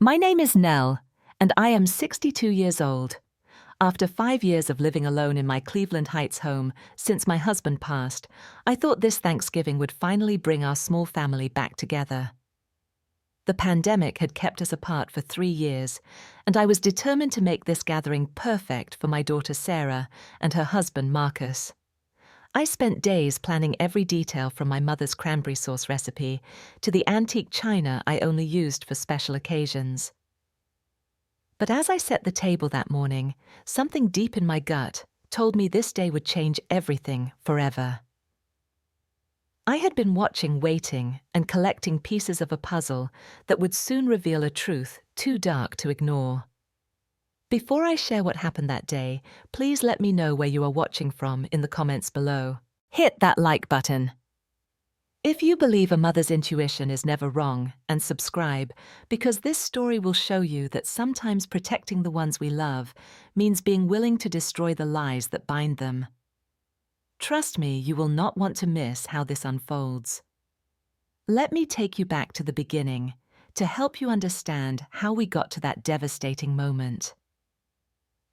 My name is Nell, and I am 62 years old. After 5 years of living alone in my Cleveland Heights home since my husband passed, I thought this Thanksgiving would finally bring our small family back together. The pandemic had kept us apart for 3 years, and I was determined to make this gathering perfect for my daughter Sarah and her husband Marcus. I spent days planning every detail from my mother's cranberry sauce recipe to the antique china I only used for special occasions. But as I set the table that morning, something deep in my gut told me this day would change everything forever. I had been watching, waiting, and collecting pieces of a puzzle that would soon reveal a truth too dark to ignore. Before I share what happened that day, please let me know where you are watching from in the comments below. Hit that like button. If you believe a mother's intuition is never wrong, and subscribe, because this story will show you that sometimes protecting the ones we love means being willing to destroy the lies that bind them. Trust me, you will not want to miss how this unfolds. Let me take you back to the beginning to help you understand how we got to that devastating moment.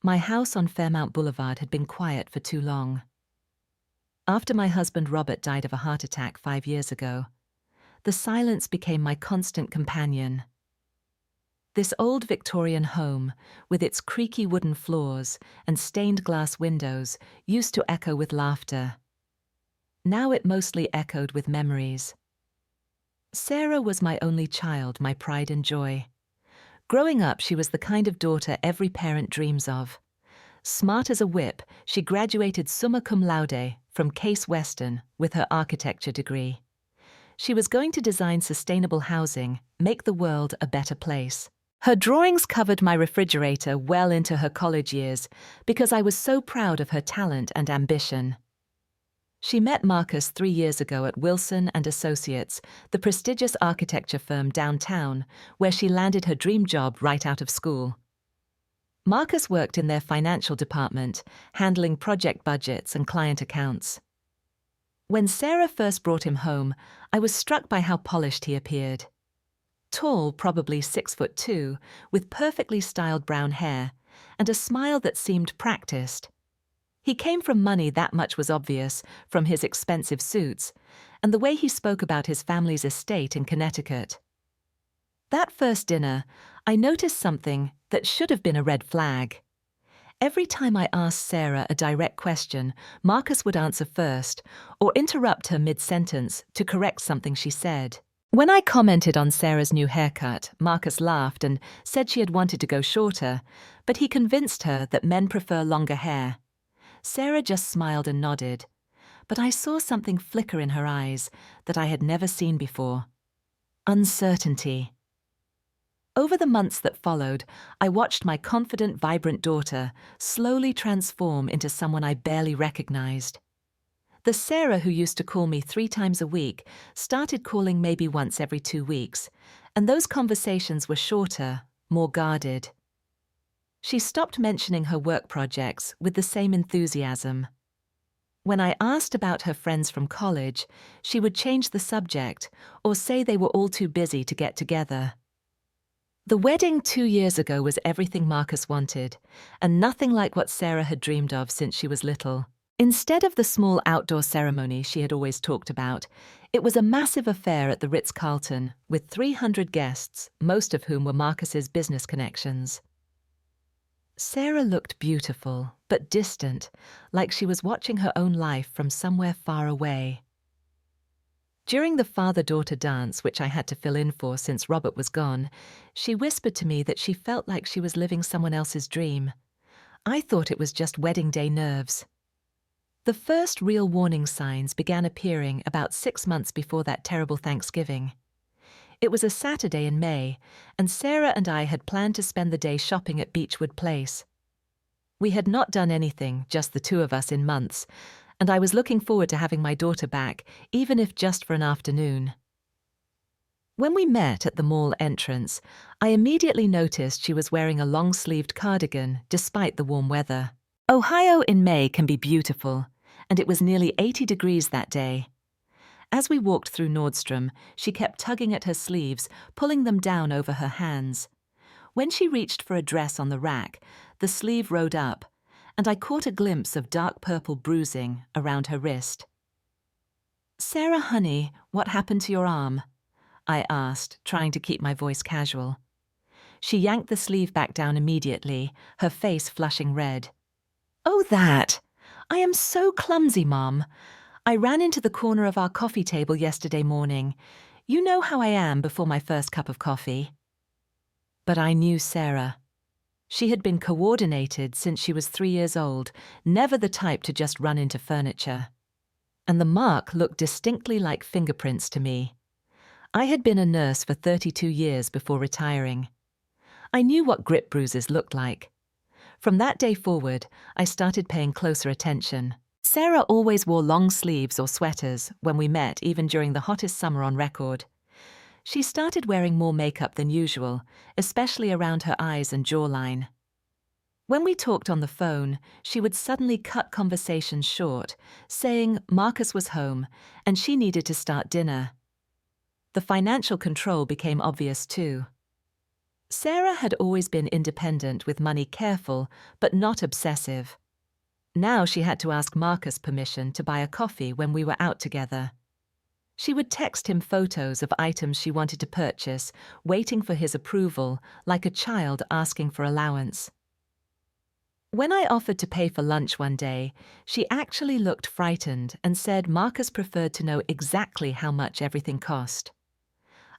My house on Fairmount Boulevard had been quiet for too long. After my husband Robert died of a heart attack 5 years ago, the silence became my constant companion. This old Victorian home, with its creaky wooden floors and stained glass windows, used to echo with laughter. Now it mostly echoed with memories. Sarah was my only child, my pride and joy. Growing up, she was the kind of daughter every parent dreams of. Smart as a whip, she graduated summa cum laude from Case Western with her architecture degree. She was going to design sustainable housing, make the world a better place. Her drawings covered my refrigerator well into her college years because I was so proud of her talent and ambition. She met Marcus 3 years ago at Wilson & Associates, the prestigious architecture firm downtown, where she landed her dream job right out of school. Marcus worked in their financial department, handling project budgets and client accounts. When Sarah first brought him home, I was struck by how polished he appeared. Tall, probably 6'2", with perfectly styled brown hair, and a smile that seemed practiced. He came from money, that much was obvious, from his expensive suits, and the way he spoke about his family's estate in Connecticut. That first dinner, I noticed something that should have been a red flag. Every time I asked Sarah a direct question, Marcus would answer first, or interrupt her mid-sentence to correct something she said. When I commented on Sarah's new haircut, Marcus laughed and said she had wanted to go shorter, but he convinced her that men prefer longer hair. Sarah just smiled and nodded, but I saw something flicker in her eyes that I had never seen before. Uncertainty. Over the months that followed, I watched my confident, vibrant daughter slowly transform into someone I barely recognized. The Sarah who used to call me 3 times a week started calling maybe once every 2 weeks, and those conversations were shorter, more guarded. She stopped mentioning her work projects with the same enthusiasm. When I asked about her friends from college, she would change the subject or say they were all too busy to get together. The wedding 2 years ago was everything Marcus wanted, and nothing like what Sarah had dreamed of since she was little. Instead of the small outdoor ceremony she had always talked about, it was a massive affair at the Ritz-Carlton with 300 guests, most of whom were Marcus's business connections. Sarah looked beautiful, but distant, like she was watching her own life from somewhere far away. During the father-daughter dance, which I had to fill in for since Robert was gone, she whispered to me that she felt like she was living someone else's dream. I thought it was just wedding day nerves. The first real warning signs began appearing about 6 months before that terrible Thanksgiving. It was a Saturday in May, and Sarah and I had planned to spend the day shopping at Beechwood Place. We had not done anything, just the 2 of us, in months, and I was looking forward to having my daughter back, even if just for an afternoon. When we met at the mall entrance, I immediately noticed she was wearing a long-sleeved cardigan despite the warm weather. Ohio in May can be beautiful, and it was nearly 80 degrees that day. As we walked through Nordstrom, she kept tugging at her sleeves, pulling them down over her hands. When she reached for a dress on the rack, the sleeve rode up, and I caught a glimpse of dark purple bruising around her wrist. "Sarah, honey, what happened to your arm?" I asked, trying to keep my voice casual. She yanked the sleeve back down immediately, her face flushing red. "Oh, that! I am so clumsy, Mom. I ran into the corner of our coffee table yesterday morning. You know how I am before my first cup of coffee." But I knew Sarah. She had been coordinated since she was 3 years old, never the type to just run into furniture. And the mark looked distinctly like fingerprints to me. I had been a nurse for 32 years before retiring. I knew what grip bruises looked like. From that day forward, I started paying closer attention. Sarah always wore long sleeves or sweaters when we met, even during the hottest summer on record. She started wearing more makeup than usual, especially around her eyes and jawline. When we talked on the phone, she would suddenly cut conversations short, saying Marcus was home and she needed to start dinner. The financial control became obvious too. Sarah had always been independent, with money careful, but not obsessive. Now she had to ask Marcus permission to buy a coffee when we were out together. She would text him photos of items she wanted to purchase, waiting for his approval, like a child asking for allowance. When I offered to pay for lunch one day, she actually looked frightened and said Marcus preferred to know exactly how much everything cost.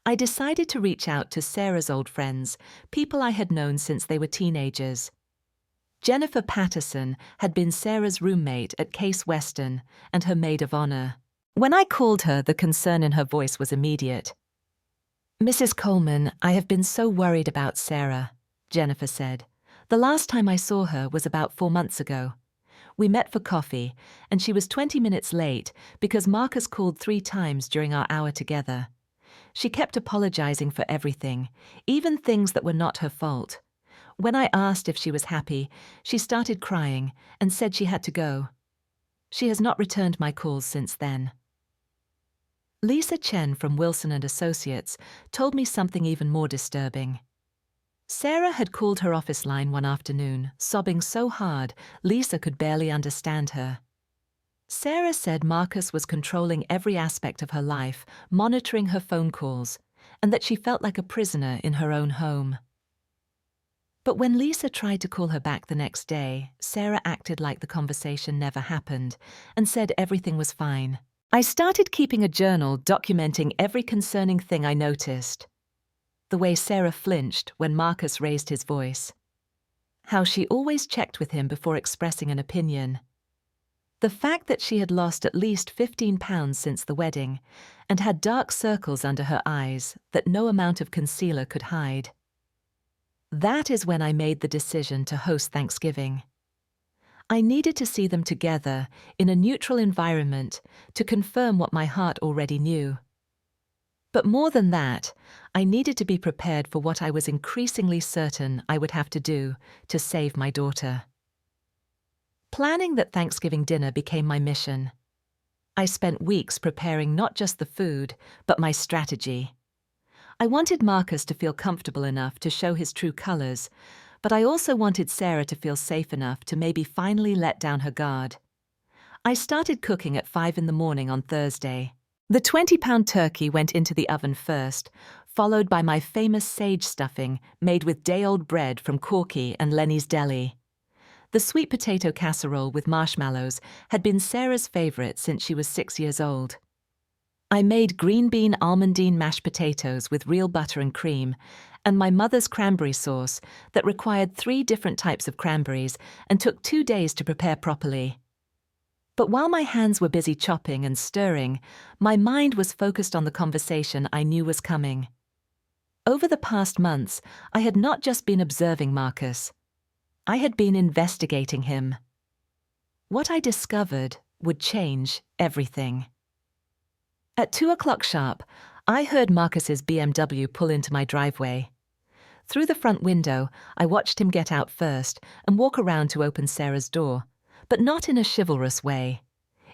I decided to reach out to Sarah's old friends, people I had known since they were teenagers. Jennifer Patterson had been Sarah's roommate at Case Western and her maid of honor. When I called her, the concern in her voice was immediate. "Mrs. Coleman, I have been so worried about Sarah," Jennifer said. "The last time I saw her was about 4 months ago. We met for coffee, and she was 20 minutes late because Marcus called 3 times during our hour together. She kept apologizing for everything, even things that were not her fault. When I asked if she was happy, she started crying and said she had to go. She has not returned my calls since then." Lisa Chen from Wilson & Associates told me something even more disturbing. Sarah had called her office line one afternoon, sobbing so hard Lisa could barely understand her. Sarah said Marcus was controlling every aspect of her life, monitoring her phone calls, and that she felt like a prisoner in her own home. But when Lisa tried to call her back the next day, Sarah acted like the conversation never happened and said everything was fine. I started keeping a journal documenting every concerning thing I noticed. The way Sarah flinched when Marcus raised his voice. How she always checked with him before expressing an opinion. The fact that she had lost at least 15 pounds since the wedding and had dark circles under her eyes that no amount of concealer could hide. That is when I made the decision to host Thanksgiving. I needed to see them together in a neutral environment to confirm what my heart already knew. But more than that, I needed to be prepared for what I was increasingly certain I would have to do to save my daughter. Planning that Thanksgiving dinner became my mission. I spent weeks preparing not just the food, but my strategy. I wanted Marcus to feel comfortable enough to show his true colors, but I also wanted Sarah to feel safe enough to maybe finally let down her guard. I started cooking at 5 in the morning on Thursday. The 20-pound turkey went into the oven first, followed by my famous sage stuffing made with day-old bread from Corky and Lenny's Deli. The sweet potato casserole with marshmallows had been Sarah's favorite since she was 6 years old. I made green bean almondine mashed potatoes with real butter and cream, and my mother's cranberry sauce that required 3 different types of cranberries and took 2 days to prepare properly. But while my hands were busy chopping and stirring, my mind was focused on the conversation I knew was coming. Over the past months, I had not just been observing Marcus. I had been investigating him. What I discovered would change everything. At 2 o'clock sharp, I heard Marcus's BMW pull into my driveway. Through the front window, I watched him get out first and walk around to open Sarah's door, but not in a chivalrous way.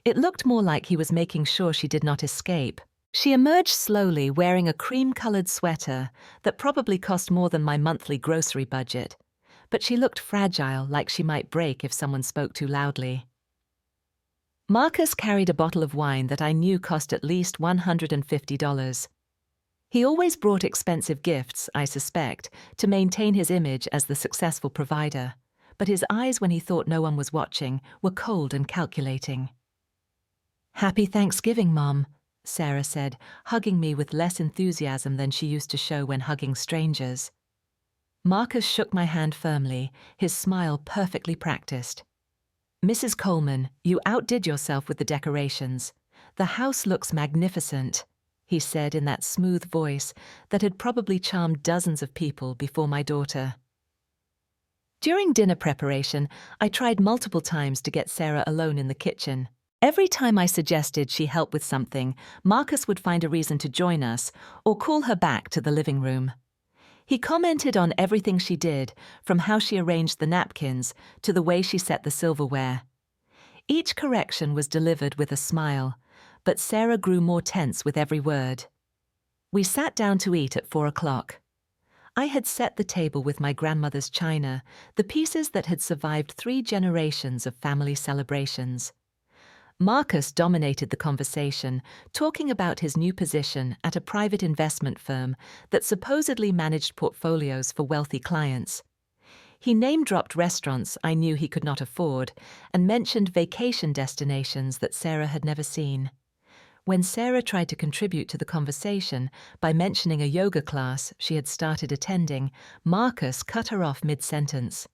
It looked more like he was making sure she did not escape. She emerged slowly wearing a cream-colored sweater that probably cost more than my monthly grocery budget, but she looked fragile, like she might break if someone spoke too loudly. Marcus carried a bottle of wine that I knew cost at least $150. He always brought expensive gifts, I suspect, to maintain his image as the successful provider, but his eyes when he thought no one was watching were cold and calculating. "Happy Thanksgiving, Mom," Sarah said, hugging me with less enthusiasm than she used to show when hugging strangers. Marcus shook my hand firmly, his smile perfectly practiced. "Mrs. Coleman, you outdid yourself with the decorations. The house looks magnificent," he said in that smooth voice that had probably charmed dozens of people before my daughter. During dinner preparation, I tried multiple times to get Sarah alone in the kitchen. Every time I suggested she help with something, Marcus would find a reason to join us or call her back to the living room. He commented on everything she did, from how she arranged the napkins to the way she set the silverware. Each correction was delivered with a smile, but Sarah grew more tense with every word. We sat down to eat at 4 o'clock. I had set the table with my grandmother's china, the pieces that had survived 3 generations of family celebrations. Marcus dominated the conversation, talking about his new position at a private investment firm that supposedly managed portfolios for wealthy clients. He name-dropped restaurants I knew he could not afford and mentioned vacation destinations that Sarah had never seen. When Sarah tried to contribute to the conversation by mentioning a yoga class she had started attending, Marcus cut her off mid-sentence.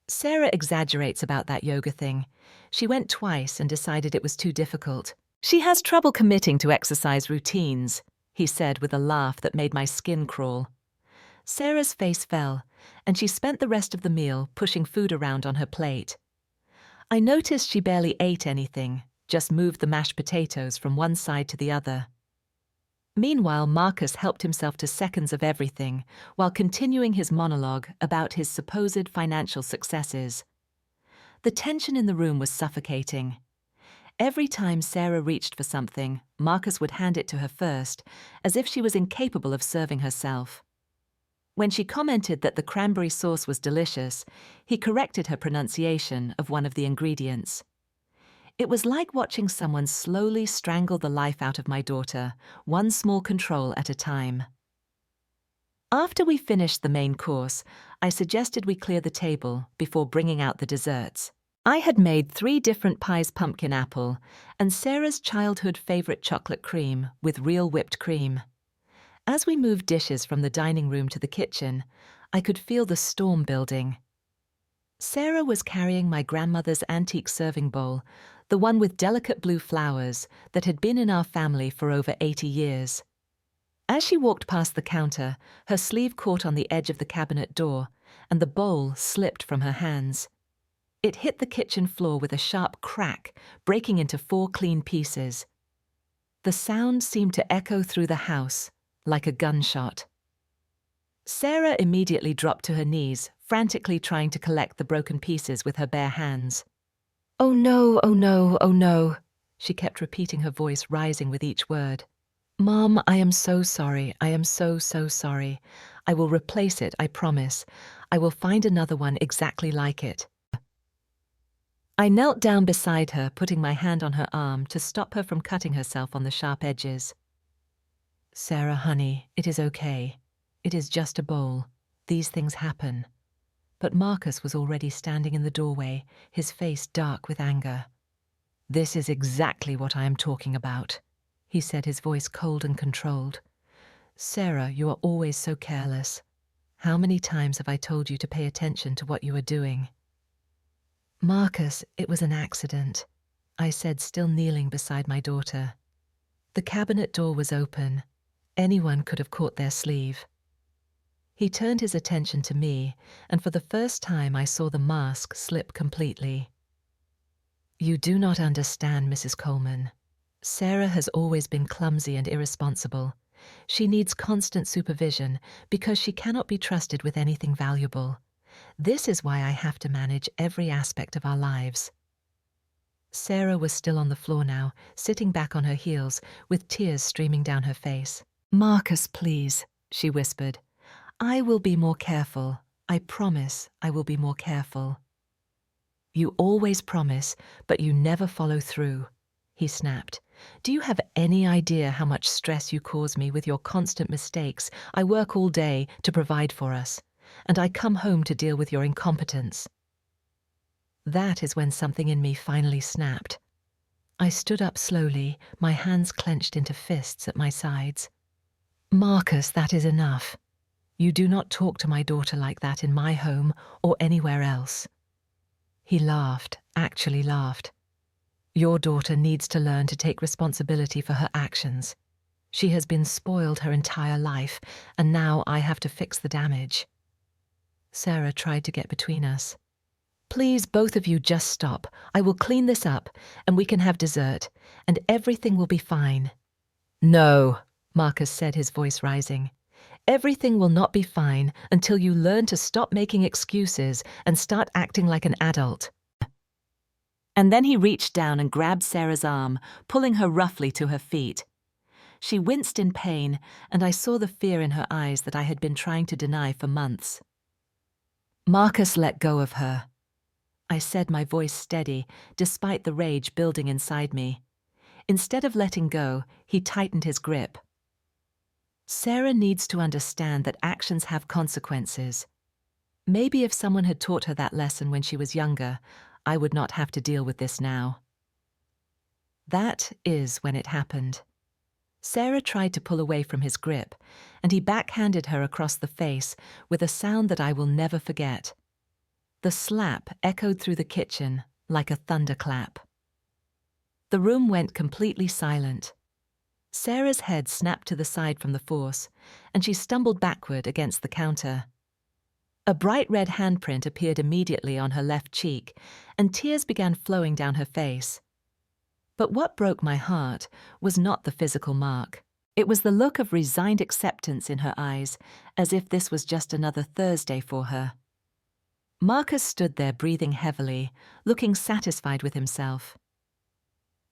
"Sarah exaggerates about that yoga thing. She went twice and decided it was too difficult. She has trouble committing to exercise routines," he said with a laugh that made my skin crawl. Sarah's face fell, and she spent the rest of the meal pushing food around on her plate. I noticed she barely ate anything, just moved the mashed potatoes from one side to the other. Meanwhile, Marcus helped himself to seconds of everything while continuing his monologue about his supposed financial successes. The tension in the room was suffocating. Every time Sarah reached for something, Marcus would hand it to her first, as if she was incapable of serving herself. When she commented that the cranberry sauce was delicious, he corrected her pronunciation of one of the ingredients. It was like watching someone slowly strangle the life out of my daughter, one small control at a time. After we finished the main course, I suggested we clear the table before bringing out the desserts. I had made 3 different pies: pumpkin apple and Sarah's childhood favorite chocolate cream with real whipped cream. As we moved dishes from the dining room to the kitchen, I could feel the storm building. Sarah was carrying my grandmother's antique serving bowl, the one with delicate blue flowers that had been in our family for over 80 years. As she walked past the counter, her sleeve caught on the edge of the cabinet door, and the bowl slipped from her hands. It hit the kitchen floor with a sharp crack, breaking into 4 clean pieces. The sound seemed to echo through the house, like a gunshot. Sarah immediately dropped to her knees, frantically trying to collect the broken pieces with her bare hands. "Oh no, oh no, oh no," she kept repeating, her voice rising with each word. "Mom, I am so sorry. I am so sorry. I will replace it, I promise. I will find another one exactly like it." I knelt down beside her, putting my hand on her arm to stop her from cutting herself on the sharp edges. "Sarah, honey, it is okay. It is just a bowl. These things happen." But Marcus was already standing in the doorway, his face dark with anger. "This is exactly what I am talking about," he said, his voice cold and controlled. "Sarah, you are always so careless. How many times have I told you to pay attention to what you are doing?" "Marcus, it was an accident," I said, still kneeling beside my daughter. "The cabinet door was open. Anyone could have caught their sleeve." He turned his attention to me, and for the first time I saw the mask slip completely. "You do not understand, Mrs. Coleman. Sarah has always been clumsy and irresponsible. She needs constant supervision because she cannot be trusted with anything valuable. This is why I have to manage every aspect of our lives." Sarah was still on the floor now, sitting back on her heels, with tears streaming down her face. "Marcus, please," she whispered. "I will be more careful. I promise I will be more careful." "You always promise, but you never follow through," he snapped. "Do you have any idea how much stress you cause me with your constant mistakes? I work all day to provide for us, and I come home to deal with your incompetence." That is when something in me finally snapped. I stood up slowly, my hands clenched into fists at my sides. "Marcus, that is enough. You do not talk to my daughter like that in my home or anywhere else." He laughed, actually laughed. "Your daughter needs to learn to take responsibility for her actions. She has been spoiled her entire life, and now I have to fix the damage." Sarah tried to get between us. "Please, both of you, just stop. I will clean this up, and we can have dessert, and everything will be fine." "No," Marcus said, his voice rising. "Everything will not be fine until you learn to stop making excuses and start acting like an adult." And then he reached down and grabbed Sarah's arm, pulling her roughly to her feet. She winced in pain, and I saw the fear in her eyes that I had been trying to deny for months. "Marcus, let go of her," I said, my voice steady, despite the rage building inside me. Instead of letting go, he tightened his grip. "Sarah needs to understand that actions have consequences. Maybe if someone had taught her that lesson when she was younger, I would not have to deal with this now." That is when it happened. Sarah tried to pull away from his grip, and he backhanded her across the face with a sound that I will never forget. The slap echoed through the kitchen like a thunderclap. The room went completely silent. Sarah's head snapped to the side from the force, and she stumbled backward against the counter. A bright red handprint appeared immediately on her left cheek, and tears began flowing down her face. But what broke my heart was not the physical mark. It was the look of resigned acceptance in her eyes, as if this was just another Thursday for her. Marcus stood there breathing heavily, looking satisfied with himself.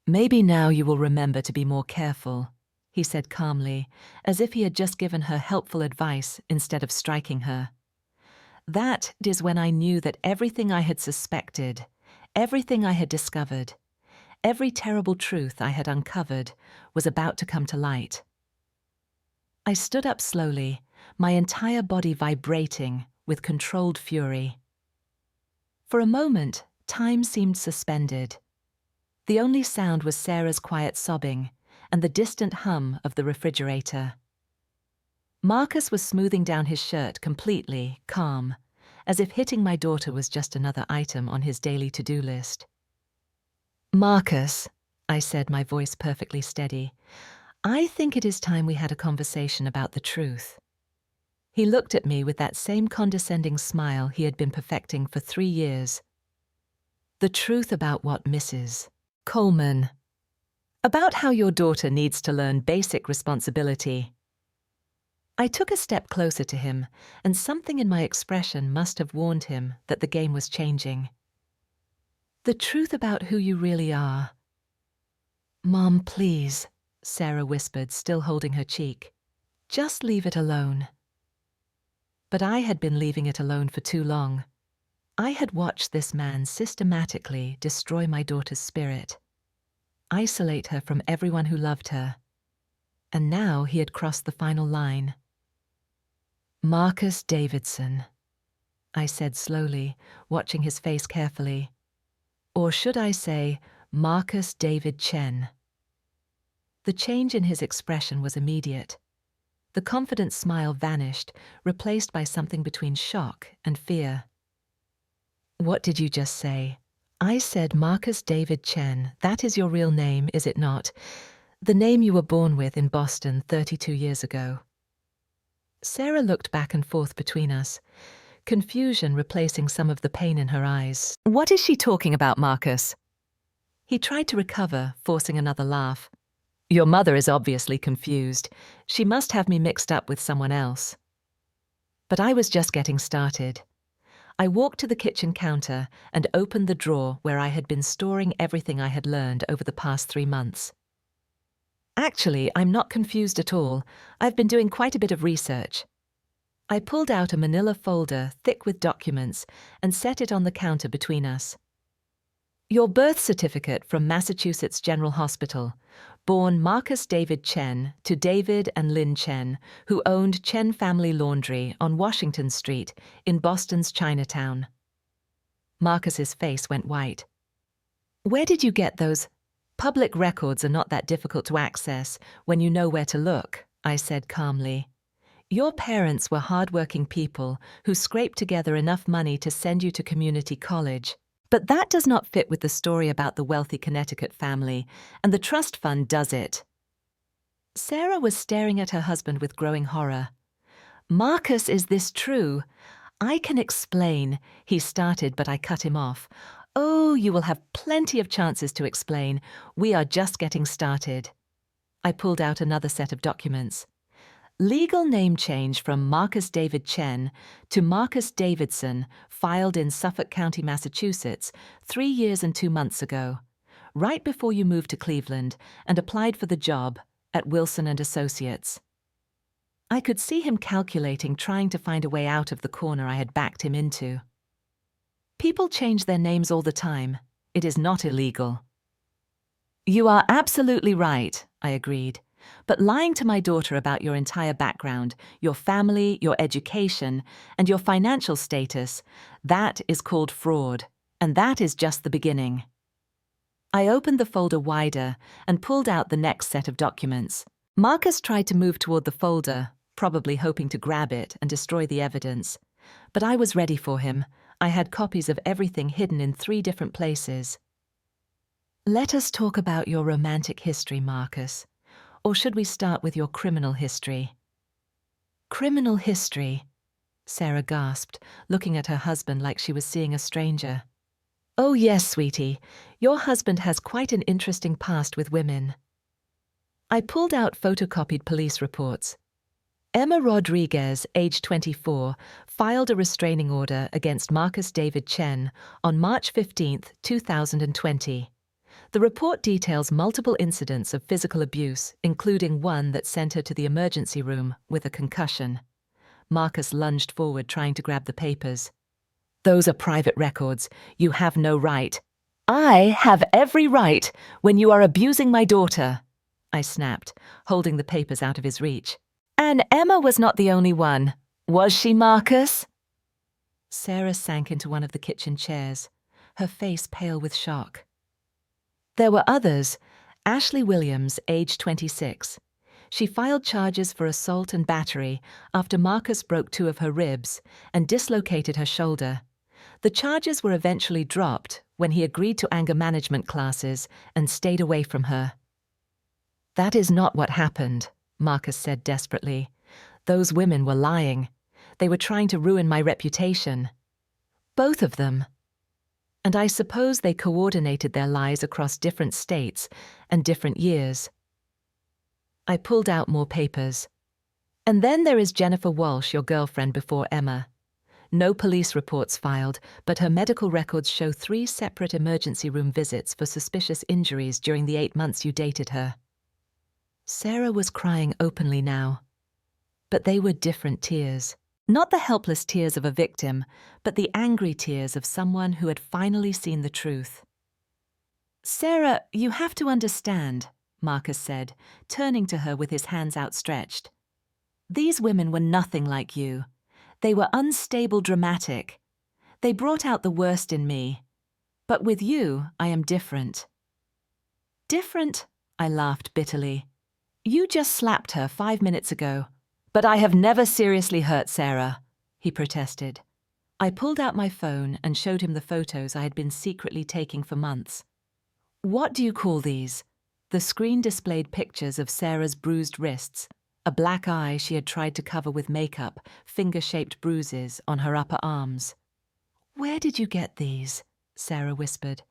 "Maybe now you will remember to be more careful," he said calmly, as if he had just given her helpful advice instead of striking her. That is when I knew that everything I had suspected, everything I had discovered, every terrible truth I had uncovered was about to come to light. I stood up slowly, my entire body vibrating with controlled fury. For a moment, time seemed suspended. The only sound was Sarah's quiet sobbing and the distant hum of the refrigerator. Marcus was smoothing down his shirt completely, calm, as if hitting my daughter was just another item on his daily to-do list. "Marcus," I said, my voice perfectly steady, "I think it is time we had a conversation about the truth." He looked at me with that same condescending smile he had been perfecting for 3 years. "The truth about what, Mrs. Coleman? About how your daughter needs to learn basic responsibility." I took a step closer to him, and something in my expression must have warned him that the game was changing. "The truth about who you really are." "Mom, please," Sarah whispered, still holding her cheek. "Just leave it alone." But I had been leaving it alone for too long. I had watched this man systematically destroy my daughter's spirit, isolate her from everyone who loved her. And now he had crossed the final line. "Marcus Davidson," I said slowly, watching his face carefully. Or should I say, Marcus David Chen? The change in his expression was immediate. The confident smile vanished, replaced by something between shock and fear. "What did you just say?" I said, "Marcus David Chen. That is your real name, is it not? The name you were born with in Boston 32 years ago." Sarah looked back and forth between us, confusion replacing some of the pain in her eyes. "What is she talking about, Marcus?" He tried to recover, forcing another laugh. "Your mother is obviously confused. She must have me mixed up with someone else." But I was just getting started. I walked to the kitchen counter and opened the drawer where I had been storing everything I had learned over the past 3 months. Actually, I'm not confused at all. I've been doing quite a bit of research. I pulled out a manila folder thick with documents and set it on the counter between us. Your birth certificate from Massachusetts General Hospital, born Marcus David Chen to David and Lynn Chen, who owned Chen Family Laundry on Washington Street in Boston's Chinatown. Marcus's face went white. Where did you get those? Public records are not that difficult to access when you know where to look, I said calmly. Your parents were hardworking people who scraped together enough money to send you to community college. But that does not fit with the story about the wealthy Connecticut family, and the trust fund does it. Sarah was staring at her husband with growing horror. Marcus, is this true? I can explain, he started, but I cut him off. Oh, you will have plenty of chances to explain. We are just getting started. I pulled out another set of documents. Legal name change from Marcus David Chen to Marcus Davidson filed in Suffolk County, Massachusetts, 3 years and 2 months ago, right before you moved to Cleveland and applied for the job at Wilson & Associates. I could see him calculating, trying to find a way out of the corner I had backed him into. People change their names all the time. It is not illegal. You are absolutely right, I agreed. But lying to my daughter about your entire background, your family, your education, and your financial status, that is called fraud, and that is just the beginning. I opened the folder wider and pulled out the next set of documents. Marcus tried to move toward the folder, probably hoping to grab it and destroy the evidence. But I was ready for him. I had copies of everything hidden in 3 different places. Let us talk about your romantic history, Marcus. Or should we start with your criminal history? Criminal history, Sarah gasped, looking at her husband like she was seeing a stranger. Oh yes, sweetie, your husband has quite an interesting past with women. I pulled out photocopied police reports. Emma Rodriguez, age 24, filed a restraining order against Marcus David Chen on March 15, 2020. The report details multiple incidents of physical abuse, including one that sent her to the emergency room with a concussion. Marcus lunged forward, trying to grab the papers. Those are private records. You have no right. I have every right when you are abusing my daughter, I snapped, holding the papers out of his reach. And Emma was not the only one. Was she, Marcus? Sarah sank into one of the kitchen chairs, her face pale with shock. There were others. Ashley Williams, age 26. She filed charges for assault and battery after Marcus broke 2 of her ribs and dislocated her shoulder. The charges were eventually dropped when he agreed to anger management classes and stayed away from her. That is not what happened, Marcus said desperately. Those women were lying. They were trying to ruin my reputation. Both of them. And I suppose they coordinated their lies across different states and different years. I pulled out more papers. And then there is Jennifer Walsh, your girlfriend before Emma. No police reports filed, but her medical records show 3 separate emergency room visits for suspicious injuries during the 8 months you dated her. Sarah was crying openly now. But they were different tears. Not the helpless tears of a victim, but the angry tears of someone who had finally seen the truth. Sarah, you have to understand, Marcus said, turning to her with his hands outstretched. These women were nothing like you. They were unstable, dramatic. They brought out the worst in me. But with you, I am different. Different? I laughed bitterly. You just slapped her 5 minutes ago. But I have never seriously hurt Sarah, he protested. I pulled out my phone and showed him the photos I had been secretly taking for months. What do you call these? The screen displayed pictures of Sarah's bruised wrists, a black eye she had tried to cover with makeup, finger-shaped bruises on her upper arms. Where did you get these? Sarah whispered.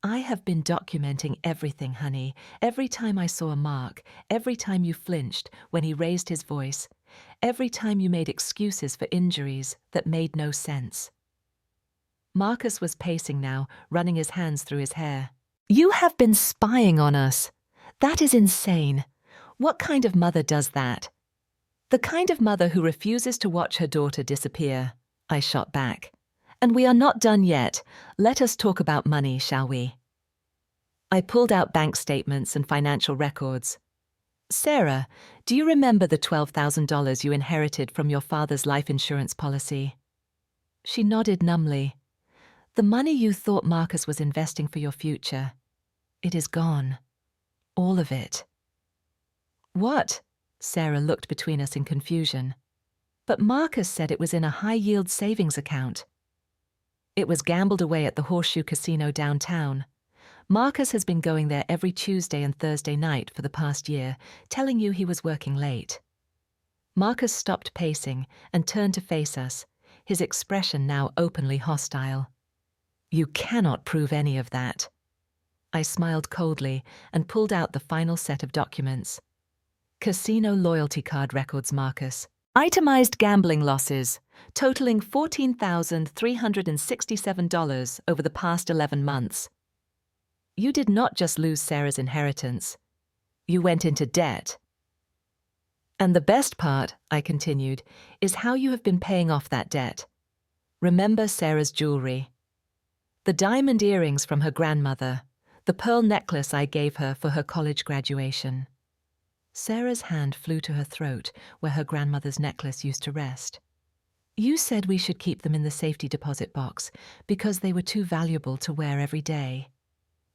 I have been documenting everything, honey. Every time I saw a mark, every time you flinched when he raised his voice, every time you made excuses for injuries that made no sense. Marcus was pacing now, running his hands through his hair. You have been spying on us. That is insane. What kind of mother does that? The kind of mother who refuses to watch her daughter disappear, I shot back. And we are not done yet. Let us talk about money, shall we? I pulled out bank statements and financial records. Sarah, do you remember the $12,000 you inherited from your father's life insurance policy? She nodded numbly. The money you thought Marcus was investing for your future. It is gone. All of it. What? Sarah looked between us in confusion. But Marcus said it was in a high-yield savings account. It was gambled away at the Horseshoe Casino downtown. Marcus has been going there every Tuesday and Thursday night for the past year, telling you he was working late. Marcus stopped pacing and turned to face us, his expression now openly hostile. You cannot prove any of that. I smiled coldly and pulled out the final set of documents. Casino loyalty card records, Marcus. Itemized gambling losses, totaling $14,367 over the past 11 months. You did not just lose Sarah's inheritance. You went into debt. And the best part, I continued, is how you have been paying off that debt. Remember Sarah's jewelry. The diamond earrings from her grandmother, the pearl necklace I gave her for her college graduation. Sarah's hand flew to her throat where her grandmother's necklace used to rest. You said we should keep them in the safety deposit box because they were too valuable to wear every day.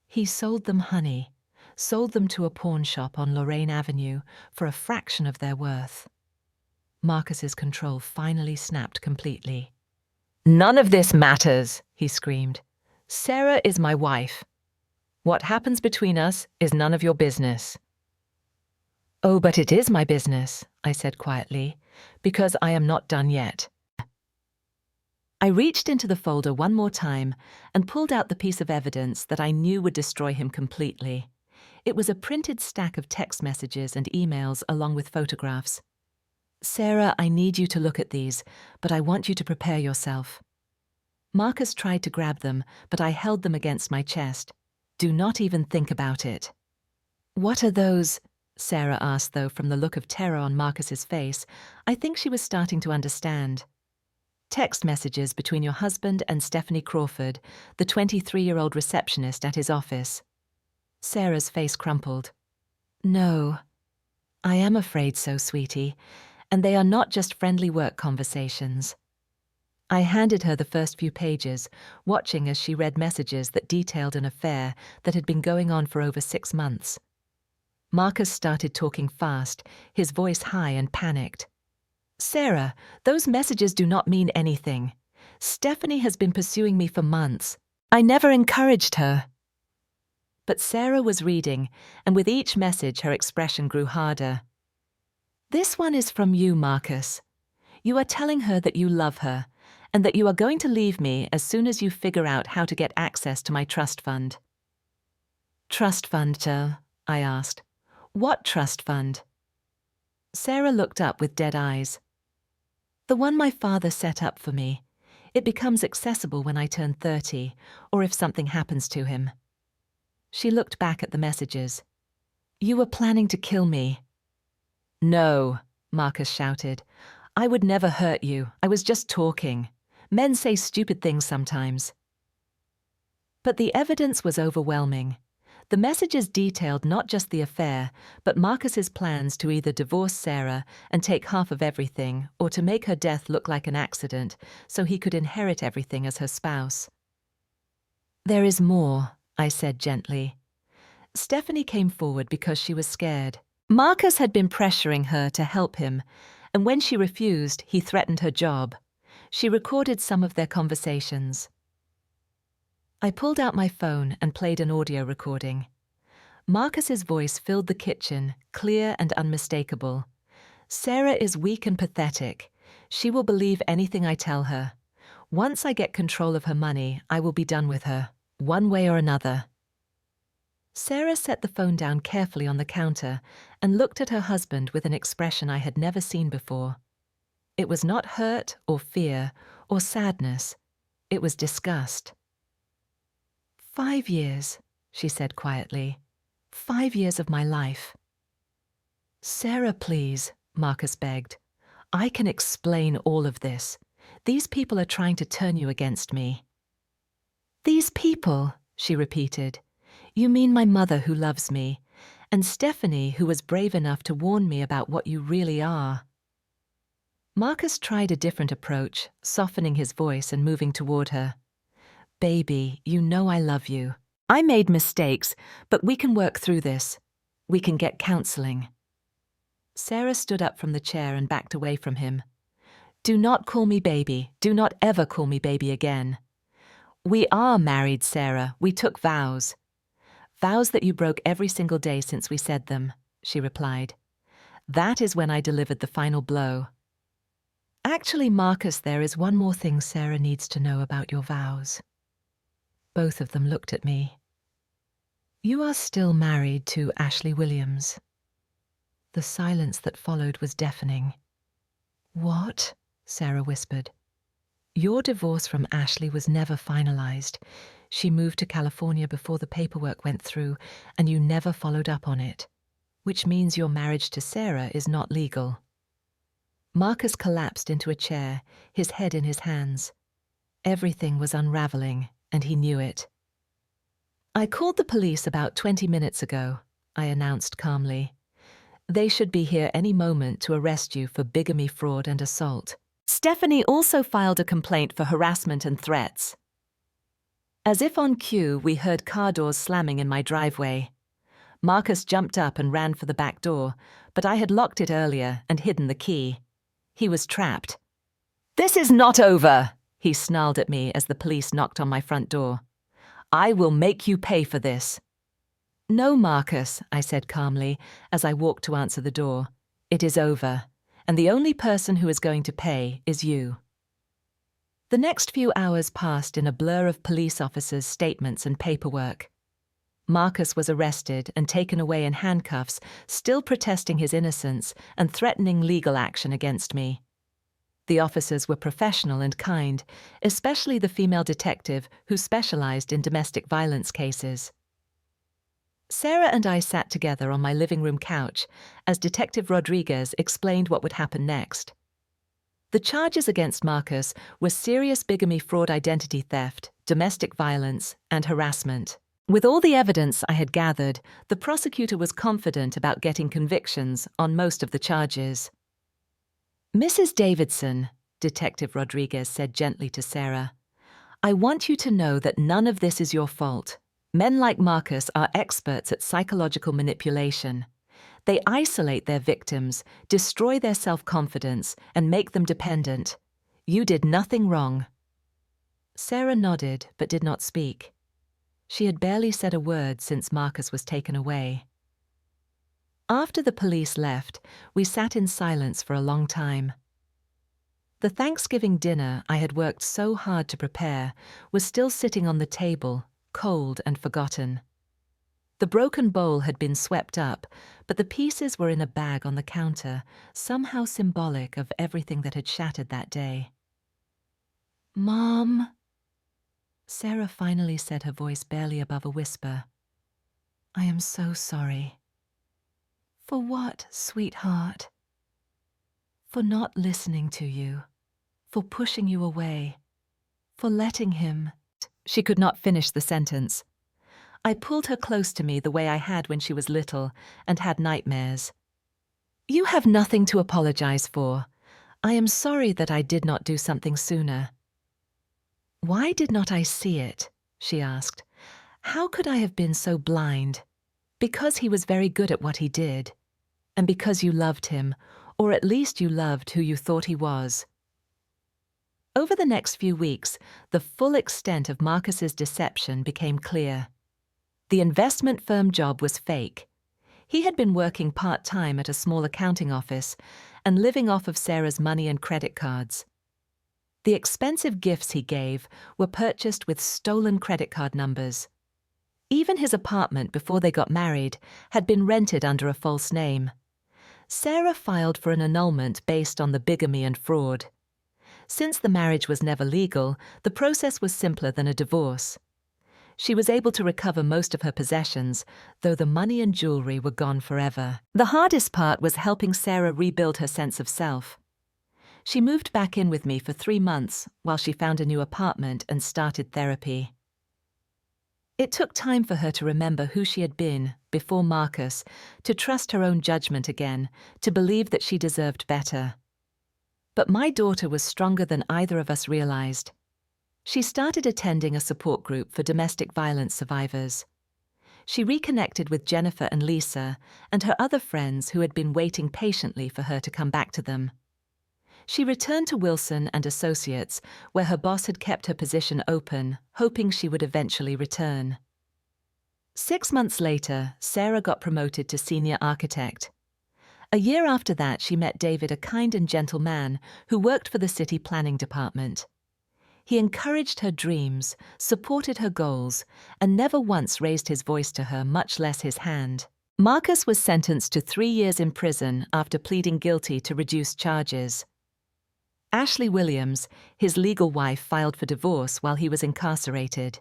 He sold them, honey, sold them to a pawn shop on Lorraine Avenue for a fraction of their worth. Marcus's control finally snapped completely. None of this matters, he screamed. Sarah is my wife. What happens between us is none of your business. Oh, but it is my business, I said quietly, because I am not done yet. I reached into the folder one more time and pulled out the piece of evidence that I knew would destroy him completely. It was a printed stack of text messages and emails along with photographs. Sarah, I need you to look at these, but I want you to prepare yourself. Marcus tried to grab them, but I held them against my chest. Do not even think about it. What are those? Sarah asked, though from the look of terror on Marcus's face, I think she was starting to understand. Text messages between your husband and Stephanie Crawford, the 23-year-old receptionist at his office. Sarah's face crumpled. No, I am afraid so, sweetie, and they are not just friendly work conversations. I handed her the first few pages, watching as she read messages that detailed an affair that had been going on for over 6 months. Marcus started talking fast, his voice high and panicked. Sarah, those messages do not mean anything. Stephanie has been pursuing me for months. I never encouraged her. But Sarah was reading, and with each message her expression grew harder. This one is from you, Marcus. You are telling her that you love her, and that you are going to leave me as soon as you figure out how to get access to my trust fund. Trust fund, Joe? I asked. What trust fund? Sarah looked up with dead eyes. The one my father set up for me. It becomes accessible when I turn 30, or if something happens to him. She looked back at the messages. You were planning to kill me. No, Marcus shouted. I would never hurt you. I was just talking. Men say stupid things sometimes. But the evidence was overwhelming. The messages detailed not just the affair, but Marcus's plans to either divorce Sarah and take half of everything, or to make her death look like an accident, so he could inherit everything as her spouse. There is more, I said gently. Stephanie came forward because she was scared. Marcus had been pressuring her to help him, and when she refused, he threatened her job. She recorded some of their conversations. I pulled out my phone and played an audio recording. Marcus's voice filled the kitchen, clear and unmistakable. Sarah is weak and pathetic. She will believe anything I tell her. Once I get control of her money, I will be done with her, one way or another. Sarah set the phone down carefully on the counter and looked at her husband with an expression I had never seen before. It was not hurt or fear or sadness. It was disgust. 5 years, she said quietly. 5 years of my life. Sarah, please, Marcus begged. I can explain all of this. These people are trying to turn you against me. These people, she repeated. You mean my mother who loves me, and Stephanie who was brave enough to warn me about what you really are. Marcus tried a different approach, softening his voice and moving toward her. Baby, you know I love you. I made mistakes, but we can work through this. We can get counseling. Sarah stood up from the chair and backed away from him. Do not call me baby. Do not ever call me baby again. We are married, Sarah. We took vows. Vows that you broke every single day since we said them, she replied. That is when I delivered the final blow. Actually, Marcus, there is one more thing Sarah needs to know about your vows. Both of them looked at me. You are still married to Ashley Williams. The silence that followed was deafening. What? Sarah whispered. Your divorce from Ashley was never finalized. She moved to California before the paperwork went through, and you never followed up on it, which means your marriage to Sarah is not legal. Marcus collapsed into a chair, his head in his hands. Everything was unraveling, and he knew it. I called the police about 20 minutes ago, I announced calmly. They should be here any moment to arrest you for bigamy, fraud, and assault. Stephanie also filed a complaint for harassment and threats. As if on cue, we heard car doors slamming in my driveway. Marcus jumped up and ran for the back door, but I had locked it earlier and hidden the key. He was trapped. This is not over, he snarled at me as the police knocked on my front door. I will make you pay for this. No, Marcus, I said calmly as I walked to answer the door. It is over, and the only person who is going to pay is you. The next few hours passed in a blur of police officers' statements and paperwork. Marcus was arrested and taken away in handcuffs, still protesting his innocence and threatening legal action against me. The officers were professional and kind, especially the female detective who specialized in domestic violence cases. Sarah and I sat together on my living room couch as Detective Rodriguez explained what would happen next. The charges against Marcus were serious bigamy, fraud, identity theft, domestic violence, and harassment. With all the evidence I had gathered, the prosecutor was confident about getting convictions on most of the charges. Mrs. Davidson, Detective Rodriguez said gently to Sarah, I want you to know that none of this is your fault. Men like Marcus are experts at psychological manipulation. They isolate their victims, destroy their self-confidence, and make them dependent. You did nothing wrong. Sarah nodded but did not speak. She had barely said a word since Marcus was taken away. After the police left, we sat in silence for a long time. The Thanksgiving dinner I had worked so hard to prepare was still sitting on the table, cold and forgotten. The broken bowl had been swept up, but the pieces were in a bag on the counter, somehow symbolic of everything that had shattered that day. Mom, Sarah finally said, her voice barely above a whisper. I am so sorry. For what, sweetheart? For not listening to you, for pushing you away, for letting him. She could not finish the sentence. I pulled her close to me the way I had when she was little and had nightmares. You have nothing to apologize for. I am sorry that I did not do something sooner. Why did not I see it? She asked. How could I have been so blind? Because he was very good at what he did. And because you loved him, or at least you loved who you thought he was. Over the next few weeks, the full extent of Marcus's deception became clear. The investment firm job was fake. He had been working part-time at a small accounting office and living off of Sarah's money and credit cards. The expensive gifts he gave were purchased with stolen credit card numbers. Even his apartment before they got married had been rented under a false name. Sarah filed for an annulment based on the bigamy and fraud. Since the marriage was never legal, the process was simpler than a divorce. She was able to recover most of her possessions, though the money and jewelry were gone forever. The hardest part was helping Sarah rebuild her sense of self. She moved back in with me for 3 months while she found a new apartment and started therapy. It took time for her to remember who she had been before Marcus, to trust her own judgment again, to believe that she deserved better. But my daughter was stronger than either of us realized. She started attending a support group for domestic violence survivors. She reconnected with Jennifer and Lisa and her other friends who had been waiting patiently for her to come back to them. She returned to Wilson and Associates, where her boss had kept her position open, hoping she would eventually return. 6 months later, Sarah got promoted to senior architect. A year after that, she met David, a kind and gentle man who worked for the city planning department. He encouraged her dreams, supported her goals, and never once raised his voice to her, much less his hand. Marcus was sentenced to 3 years in prison after pleading guilty to reduced charges. Ashley Williams, his legal wife, filed for divorce while he was incarcerated.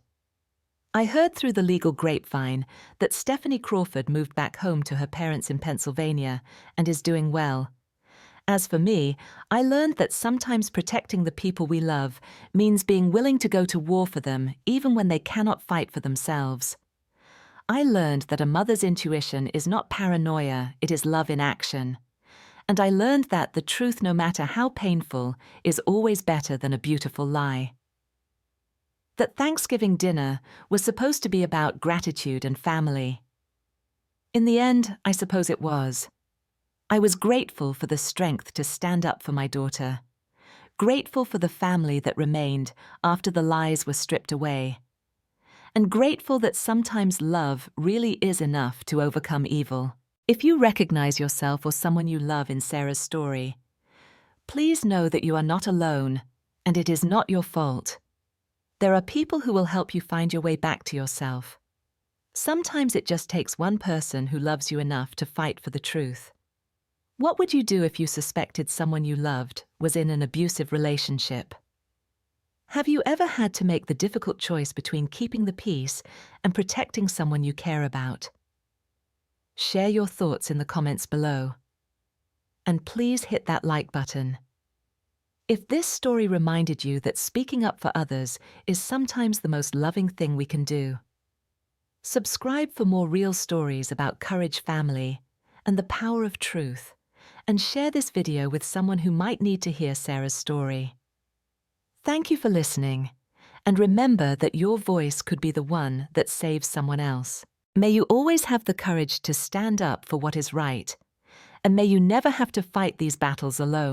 I heard through the legal grapevine that Stephanie Crawford moved back home to her parents in Pennsylvania and is doing well. As for me, I learned that sometimes protecting the people we love means being willing to go to war for them even when they cannot fight for themselves. I learned that a mother's intuition is not paranoia, it is love in action. And I learned that the truth, no matter how painful, is always better than a beautiful lie. That Thanksgiving dinner was supposed to be about gratitude and family. In the end, I suppose it was. I was grateful for the strength to stand up for my daughter, grateful for the family that remained after the lies were stripped away, and grateful that sometimes love really is enough to overcome evil. If you recognize yourself or someone you love in Sarah's story, please know that you are not alone, and it is not your fault. There are people who will help you find your way back to yourself. Sometimes it just takes one person who loves you enough to fight for the truth. What would you do if you suspected someone you loved was in an abusive relationship? Have you ever had to make the difficult choice between keeping the peace and protecting someone you care about? Share your thoughts in the comments below. And please hit that like button. If this story reminded you that speaking up for others is sometimes the most loving thing we can do, subscribe for more real stories about courage, family, and the power of truth, and share this video with someone who might need to hear Sarah's story. Thank you for listening, and remember that your voice could be the one that saves someone else. May you always have the courage to stand up for what is right, and may you never have to fight these battles alone.